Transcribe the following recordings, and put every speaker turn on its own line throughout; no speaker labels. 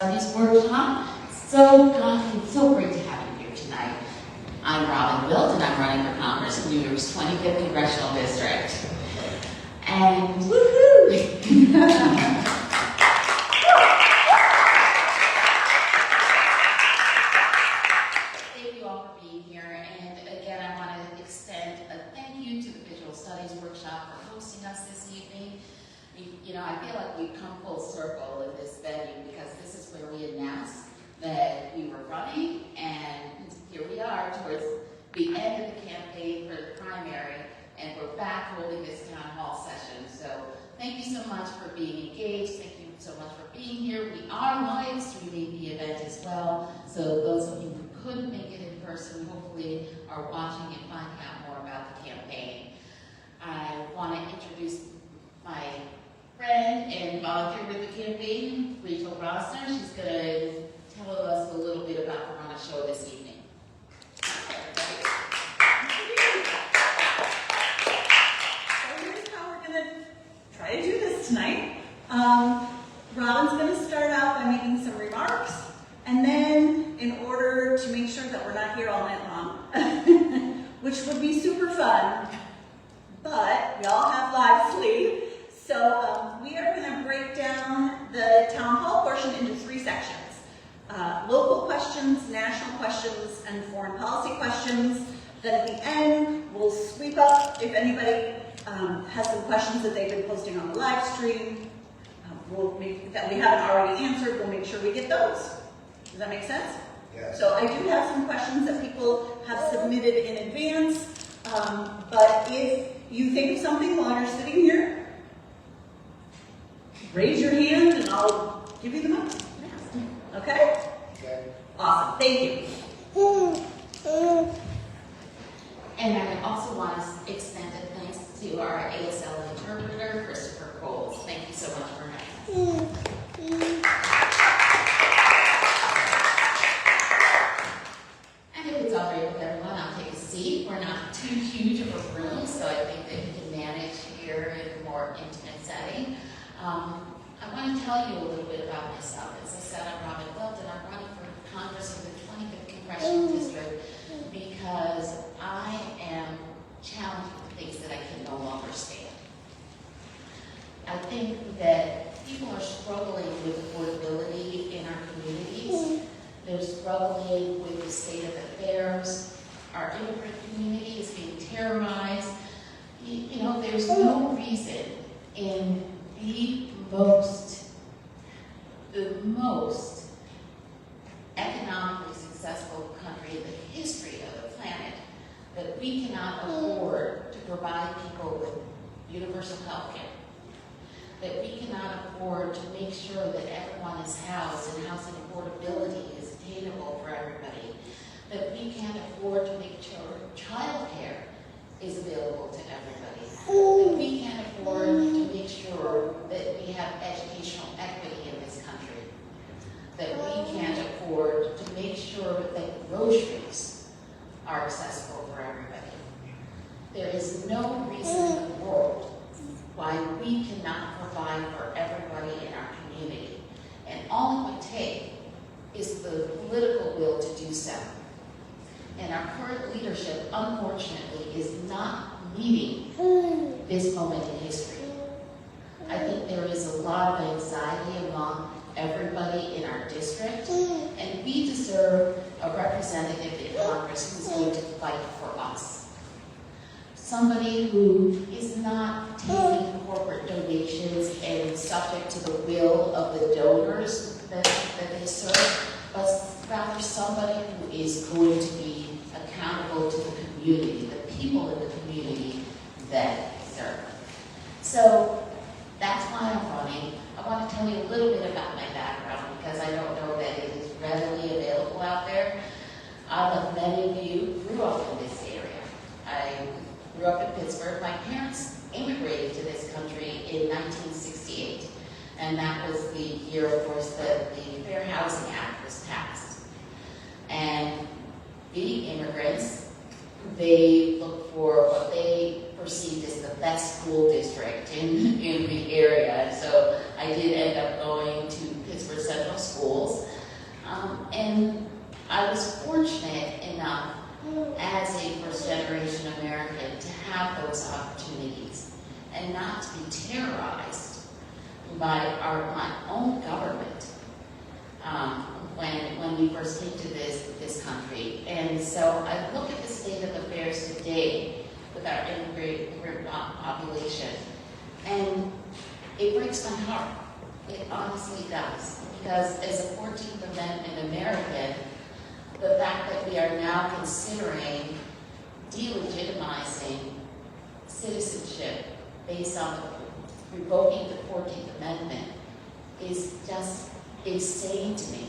Studies workshop. So great to have you here tonight. I'm Wilt, and I'm running for Congress in New York's 25th Congressional District. And woohoo! Thank you all for being here. And again, I want to extend a thank you to the Visual Studies Workshop for hosting us this evening. I feel like we've come full circle in this venue because this is where we announced that we were running, and here we are towards the end of the campaign for the primary, and we're back holding this town hall session. So thank you so much for being engaged. Thank you so much for being here. We are live streaming the event as well, so those of you who couldn't make it in person hopefully are watching and finding out more about the campaign. I want to introduce my friend and volunteer with the campaign, Rachel Rosner. She's going to tell us a little bit about the Run a Show this evening.
So here's how we're going to try to do this tonight. Robin's going to start out by making some remarks, and then in order to make sure that we're not here all night long, which would be super fun, but we all have lives to lead. So we are going to break down the town hall portion into 3 sections. Local questions, national questions, and foreign policy questions. Then at the end, we'll sweep up if anybody has some questions that they've been posting on the live stream. That we haven't already answered, we'll make sure we get those. Does that make sense?
Yes.
So I do have some questions that people have submitted in advance, but if you think of something while you're sitting here, raise your hand and I'll give you the mic. Okay?
Okay.
Awesome. Thank you.
And I also want to extend a thanks to our ASL interpreter, Christopher Coles. Thank you so much for having us. And if it's all right with everyone, I'll take a seat. We're not too huge of a room, so I think that we can manage here in a more intimate setting. I want to tell you a little bit about myself. As I said, I'm Robin Wilt, and I'm running for Congress in the 25th Congressional District because I am challenged with things that I can no longer stand. I think that people are struggling with affordability in our communities. They're struggling with the state of affairs. Our immigrant community is being terrorized. There's no reason in the most economically successful country in the history of the planet that we cannot afford to provide people with universal health care, that we cannot afford to make sure that everyone is housed and housing affordability is attainable for everybody, that we can't afford to make sure child care is available to everybody, that we can't afford to make sure that we have educational equity in this country, that we can't afford to make sure that groceries are accessible for everybody. There is no reason in the world why we cannot provide for everybody in our community. And all it would take is the political will to do so. And our current leadership, unfortunately, is not meeting this moment in history. I think there is a lot of anxiety among everybody in our district, and we deserve a representative in Congress who's going to fight for us. Somebody who is not taking corporate donations and subject to the will of the donors that they serve, but rather somebody who is going to be accountable to the community, the people in the community that they serve. So that's why I'm running. I want to tell you a little bit about my background because I don't know that it is readily available out there. Like many of you, grew up in this area. I grew up in Pittsburgh. My parents immigrated to this country in 1968, and that was the year, of course, that the Fair Housing Act was passed. And being immigrants, they looked for what they perceived as the best school district in the area. And so I did end up going to Pittsburgh Central School schools. And I was fortunate enough as a first-generation American to have those opportunities and not to be terrorized by my own government when we first came to this country. And so I look at the state of affairs today with our immigrant population, and it breaks my heart. It honestly does. Because as a 14th Amendment American, the fact that we are now considering delegitimizing citizenship based on revoking the 14th Amendment is just insane to me.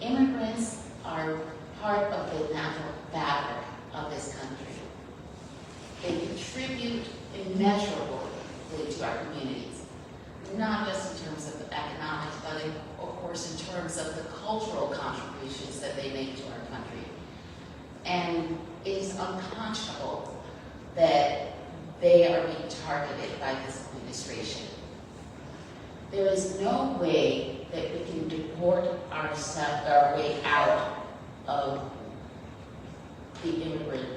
Immigrants are part of the natural fabric of this country. They contribute immeasurably to our communities, not just in terms of economics, but of course in terms of the cultural contributions that they make to our country. And it is unconscionable that they are being targeted by this administration. There is no way that we can deport our way out of the immigrant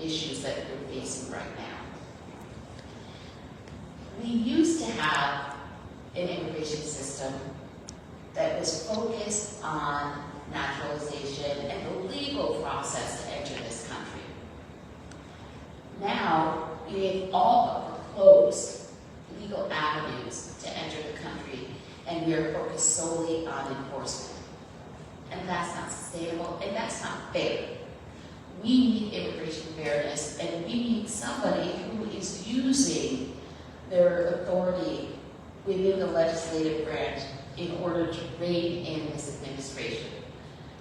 issues that we're facing right now. We used to have an immigration system that was focused on naturalization and the legal process to enter this country. Now, we have all of the closed legal avenues to enter the country, and we are focused solely on enforcement. And that's not sustainable, and that's not fair. We need immigration fairness, and we need somebody who is using their authority within the legislative branch in order to rein in this administration.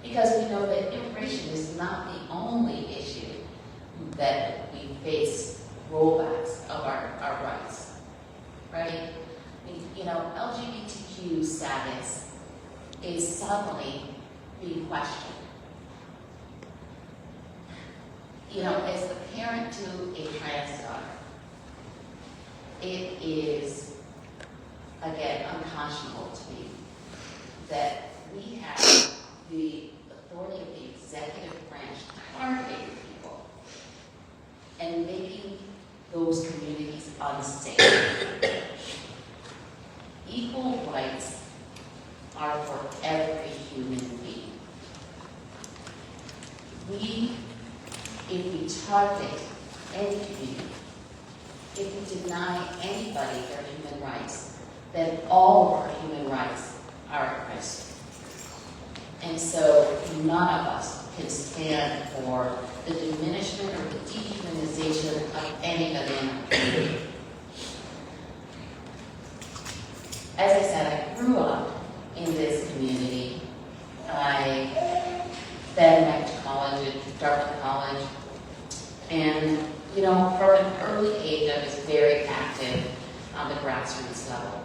Because we know that immigration is not the only issue that we face rollbacks of our rights, right? You know, LGBTQ status is suddenly being questioned. You know, as the parent to a trans daughter, it is, again, unconscionable to me that we have the authority of the executive branch targeting people and making those communities unsafe. Equal rights are for every human being. If we target any community, if we deny anybody their human rights, then all of our human rights are at risk. And so none of us can stand for the diminishment or the dehumanization of anybody in our community. As I said, I grew up in this community. I then went to college at Dartmouth College. And, you know, from an early age, I was very active on the grassroots level.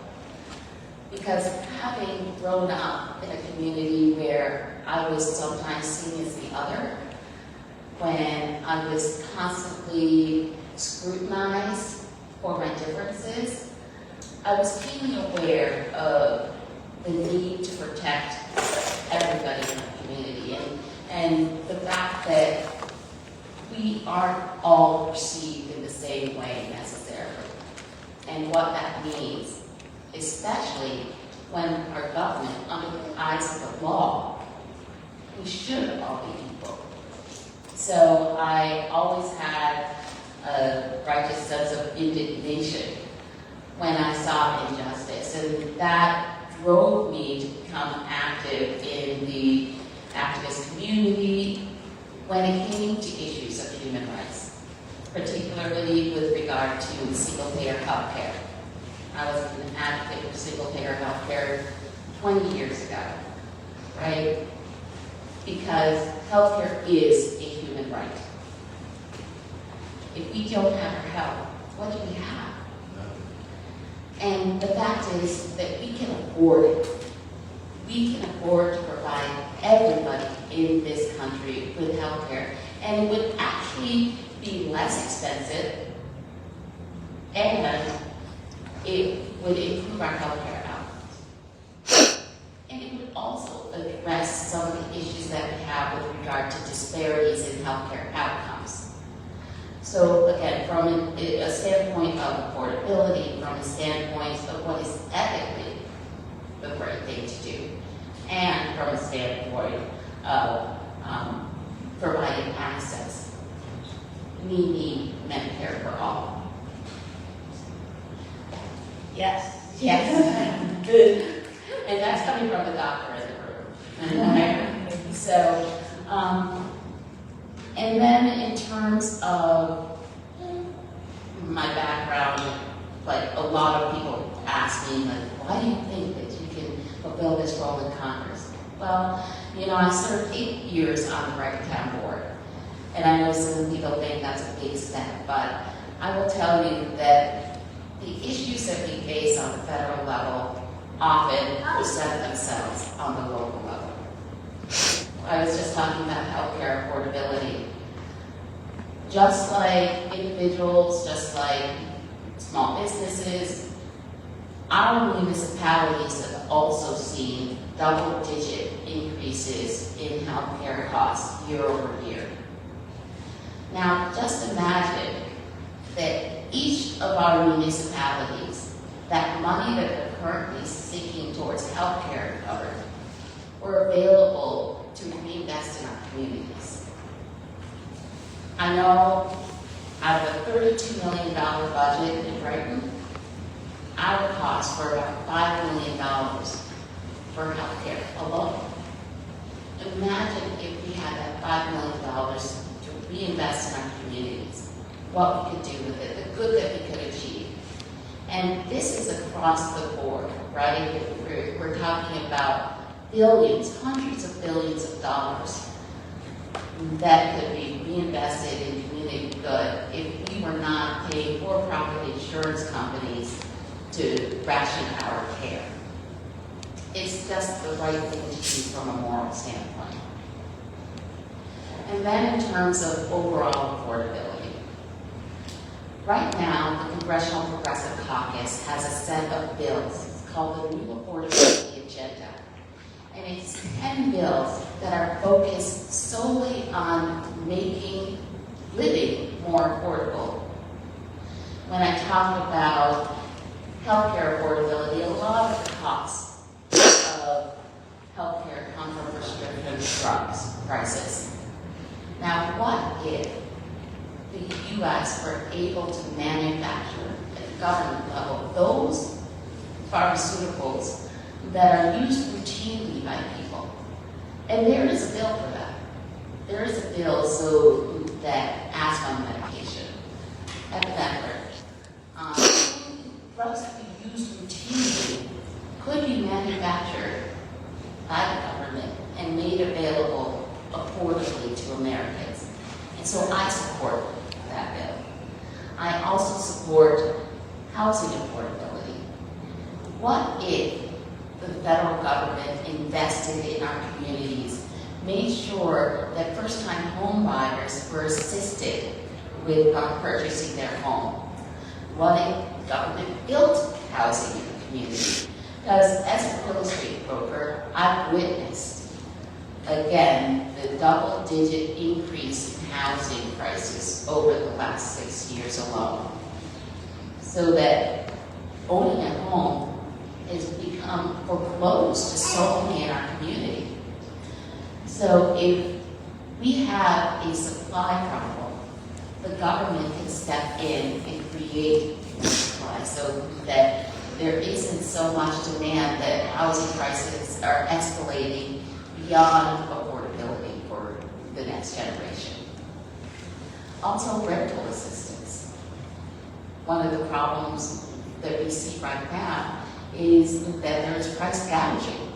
Because having grown up in a community where I was sometimes seen as the other, when I was constantly scrutinized for my differences, I was keenly aware of the need to protect everybody in the community and the fact that we aren't all perceived in the same way necessarily. And what that means, especially when our government, under the eyes of the law, we should all be equal. So I always had a righteous sense of indignation when I saw injustice, and that drove me to become active in the activist community when it came to issues of human rights, particularly with regard to single-payer health care. I was an advocate for single-payer health care 20 years ago, right? Because healthcare is a human right. If we don't have our health, what do we have? And the fact is that we can afford it. We can afford to provide everybody in this country with health care. And it would actually be less expensive, and it would improve our health care outcomes. address some of the issues that we have with regard to disparities in healthcare outcomes. So again, from a standpoint of affordability, from a standpoint of what is ethically the right thing to do, and from a standpoint of providing access, we need Medicare for all.
Yes.
Yes. Good. And that's coming from the doctor in the room. So, and then in terms of my background, like a lot of people ask me, like, why do you think that you can fulfill this role in Congress? Well, you know, I served 8 years on the Wright-Town Board, and I know some people think that's a big step, but I will tell you that the issues that we face on the federal level often present themselves on the local level. I was just talking about healthcare affordability. Just like individuals, just like small businesses, our municipalities have also seen double-digit increases in healthcare costs year over year. Now, just imagine that each of our municipalities, that money that they're currently seeking towards healthcare covered, were available to reinvest in our communities. I know out of a $32 million budget in Brighton, our costs were about $5 million for healthcare alone. Imagine if we had that $5 million to reinvest in our communities, what we could do with it, the good that we could achieve. And this is across the board, right? We're talking about billions, hundreds of billions of dollars that could be reinvested in community good if we were not paying for-profit insurance companies to ration our care. It's just the right thing to do from a moral standpoint. And then in terms of overall affordability. Right now, the Congressional Progressive Caucus has a set of bills. It's called the New Affordability Agenda. And it's 10 bills that are focused solely on making living more affordable. When I talk about healthcare affordability, a lot of the costs of healthcare come from prescription drugs prices. Now, what if the U.S. were able to manufacture at the government level those pharmaceuticals that are used routinely by people? And there is a bill for that. There is a bill so that asthma medication, epinephrine, drugs that we use routinely could be manufactured by the government and made available affordably to Americans. And so I support that bill. I also support housing affordability. What if the federal government invested in our communities, made sure that first-time home buyers were assisted with purchasing their home? What if government built housing in the community? Because as a real estate broker, I've witnessed, again, the double-digit increase in housing prices over the last 6 years alone. So that owning a home has become foreclosed to so many in our community. So if we have a supply problem, the government can step in and create supply so that there isn't so much demand that housing prices are escalating beyond affordability for the next generation. Also, rental assistance. One of the problems that we see right now is that there is price gouging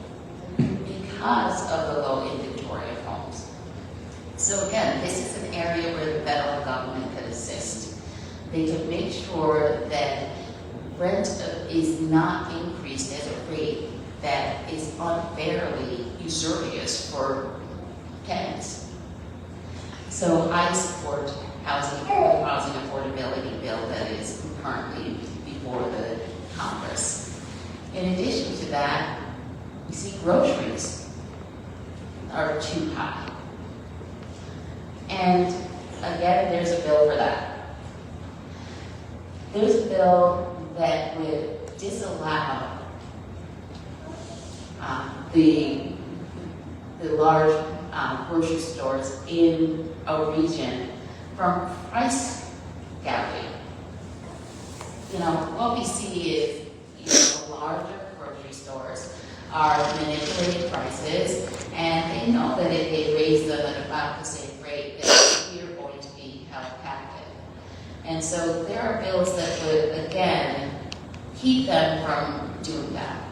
because of the low inventory of homes. So again, this is an area where the federal government could assist. They could make sure that rent is not increased at a rate that is unfairly usurious for tenants. So I support the housing affordability bill that is currently before the Congress. In addition to that, we see groceries. are too high. And again, there's a bill for that. There's a bill that would disallow the large grocery stores in a region from price gouging. You know, what we see is, the larger grocery stores are manipulating prices, and they know that if they raise them at about the same rate, that we are going to be held captive. And so there are bills that would, again, keep them from doing that.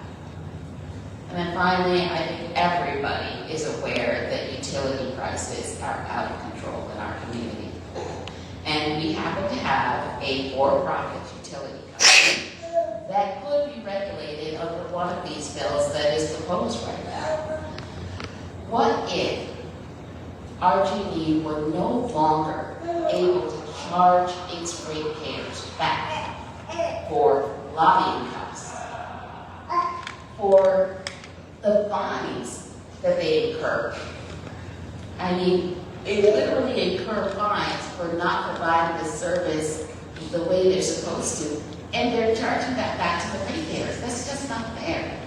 And then finally, I think everybody is aware that utility prices are out of control in our community. And we happen to have a for-profit utility company that could be regulated under one of these bills that is proposed right now. What if RG&E were no longer able to charge its ratepayers back for lobbying costs, for the fines that they incur? I mean, they literally incur fines for not providing the service the way they're supposed to, and they're charging that back to the ratepayers. That's just not fair.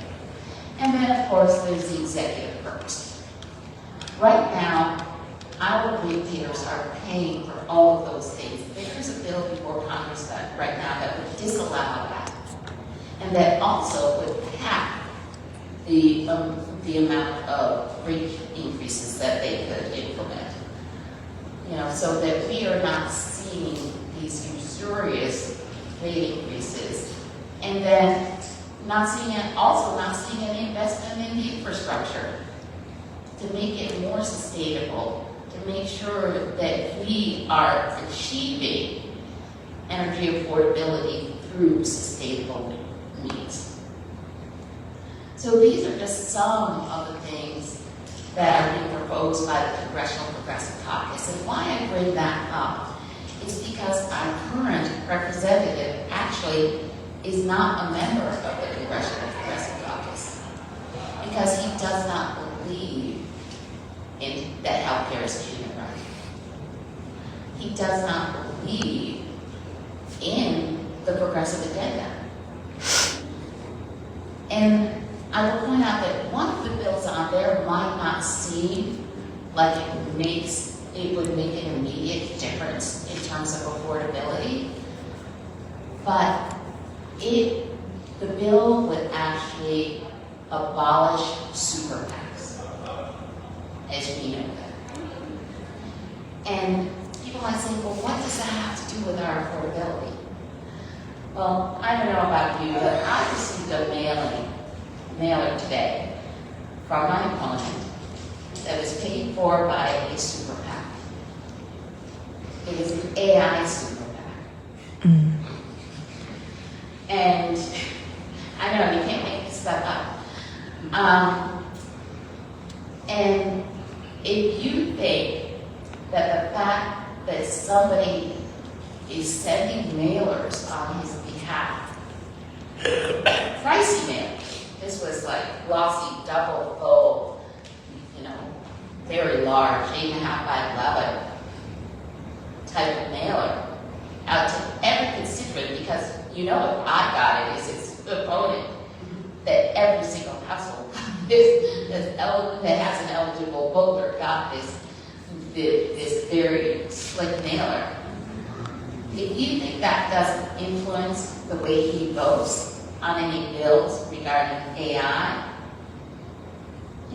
And then, of course, there's the executive perks. Right now, our ratepayers are paying for all of those things. There's a bill before Congress that right now that would disallow that, and that also would cap the amount of rate increases that they could implement. You know, so that we are not seeing these usurious rate increases, and then also not seeing any investment in the infrastructure to make it more sustainable, to make sure that we are achieving energy affordability through sustainable means. So these are just some of the things that are being proposed by the Congressional Progressive Caucus. And why I bring that up is because our current representative actually is not a member of the Congressional Progressive Caucus, because he does not believe that healthcare is a human right. He does not believe in the progressive agenda. And I will point out that one of the bills on there might not seem like it would make an immediate difference in terms of affordability, but the bill would actually abolish super PACs, as we know that. And people might say, well, what does that have to do with our affordability? Well, I don't know about you, but I received a mailer today from my opponent that was paid for by a super PAC. It is an AI super PAC. Mm. And I know you can't make this stuff up. And if you think that the fact that somebody is sending mailers on his behalf, pricey mailers, this was like glossy, double fold, very large, 8.5 by 11 type of mailer out to every constituent, because if I got it, is its opponent, that every single household that has an eligible voter got this very slick mailer. If you think that doesn't influence the way he votes on any bills regarding AI,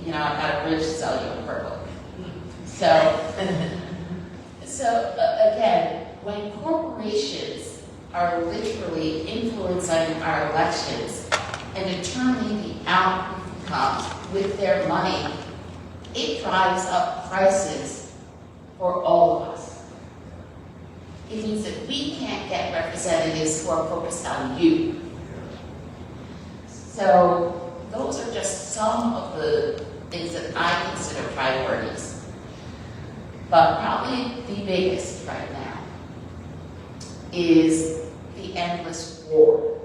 I've got a bridge to sell you in purple. So again, when corporations are literally influencing our elections and determining the outcomes with their money, it drives up prices for all of us. It means that we can't get representatives who are focused on you. So those are just some of the things that I consider priorities. But probably the biggest right now is the endless war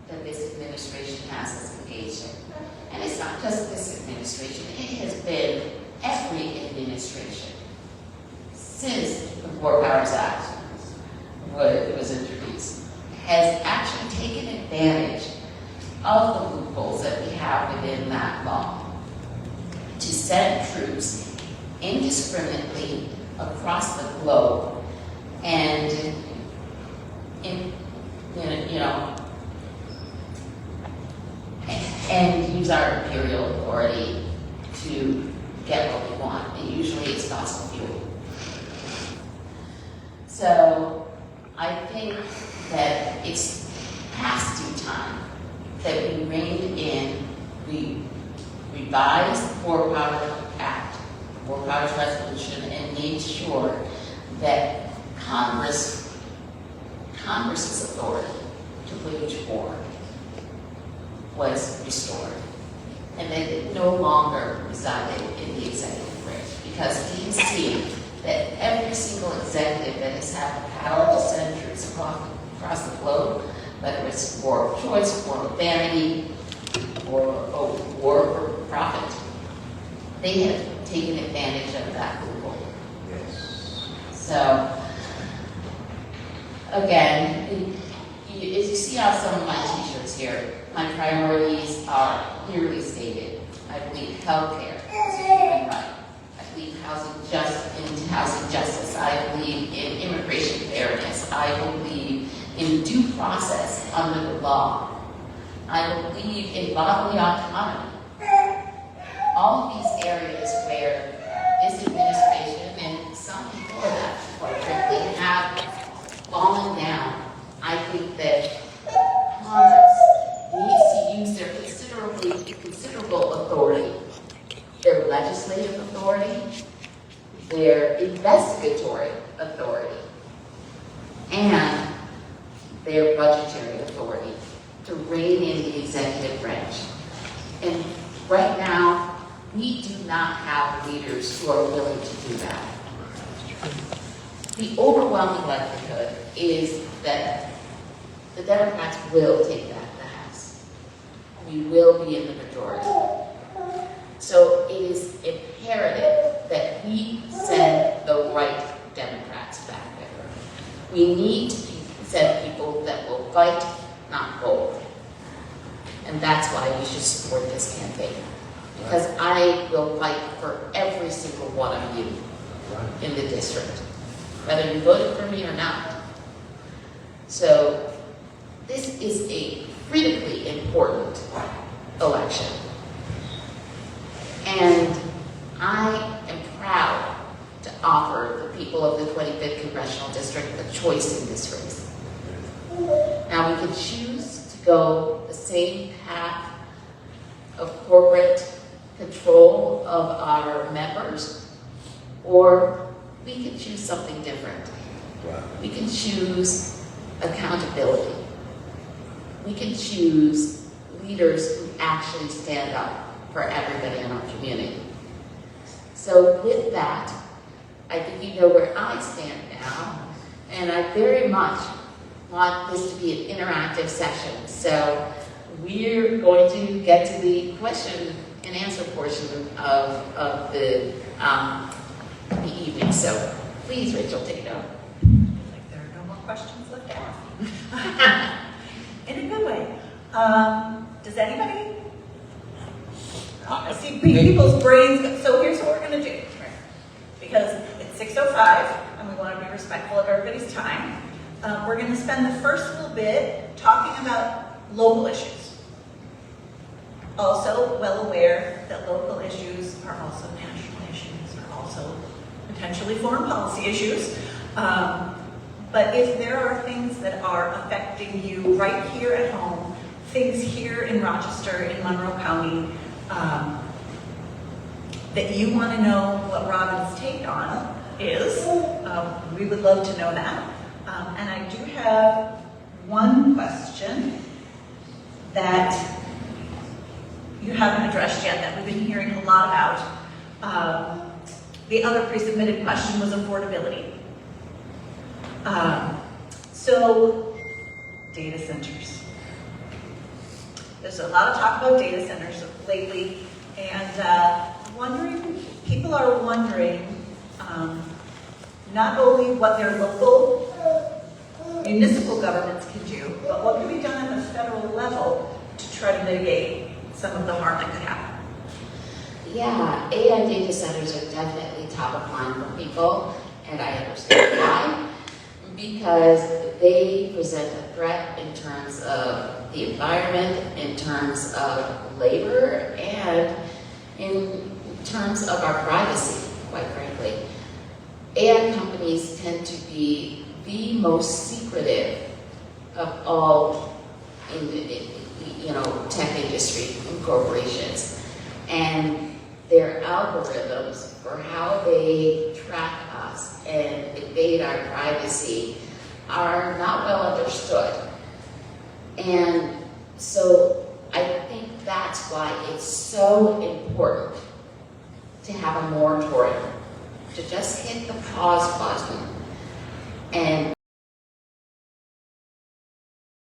that this administration has us engaged in. And it's not just this administration, it has been every administration since the War Powers Act was introduced, has actually taken advantage of the loopholes that we have within that law to send troops indiscriminately across the globe and and use our imperial authority to get what we want. And usually it's fossil fuel. So I think that it's past due time that we rein in, we revise the War Powers Act, the War Powers Resolution, and made sure that Congress's authority to wage war was restored, and that it no longer resided in the executive branch, because we can see that every single executive that has had the power to send troops across the globe, whether it's war of choice, war of vanity, or war for profit, they have taken advantage of that loophole.
Yes.
So, again, as you see on some of my t-shirts here, my priorities are clearly stated. I believe healthcare is a human right. I believe in housing justice. I believe in immigration fairness. I believe in due process under the law. I believe in bodily autonomy. All of these areas where this administration and some before that, quite frankly, have fallen down, I think that Congress needs to use their considerable authority, their legislative authority, their investigatory authority, and their budgetary authority to rein in the executive branch. And right now, we do not have leaders who are willing to do that. The overwhelming likelihood is that the Democrats will take back the House. We will be in the majority. So it is imperative that we send the right Democrats back there. We need to send people that will fight, not bold. And that's why you should support this campaign. Because I will fight for every single one of you in the district, whether you voted for me or not. So this is a critically important election. And I am proud to offer the people of the 25th Congressional District a choice in this race. Now we can choose to go the same path of corporate control of our members, or we can choose something different.
Wow.
We can choose accountability. We can choose leaders who actually stand up for everybody in our community. So with that, I think you know where I stand now, and I very much want this to be an interactive session. So we're going to get to the question and answer portion of the evening. So please, Rachel, take it over.
Like there are no more questions left to ask. In a good way. Does anybody? I see people's brains. So here's what we're going to do. Because it's 6:05 and we want to be respectful of everybody's time. We're going to spend the first little bit talking about local issues. Also well aware that local issues are also national issues, are also potentially foreign policy issues. But if there are things that are affecting you right here at home, things here in Rochester, in Monroe County, that you want to know what Robin's take on is, we would love to know that. And I do have one question that you haven't addressed yet that we've been hearing a lot about. The other pre-submitted question was affordability. So, data centers. There's a lot of talk about data centers, of lately, and people are wondering not only what their local municipal governments can do, but what can be done at the federal level to try to mitigate some of the harm that could happen.
Yeah, AI data centers are definitely top of mind for people, and I understand why. Because they present a threat in terms of the environment, in terms of labor, and in terms of our privacy, quite frankly. AI companies tend to be the most secretive of all in the tech industry and corporations. And their algorithms for how they track us and invade our privacy are not well understood. And so I think that's why it's so important to have a moratorium, to just hit the pause button and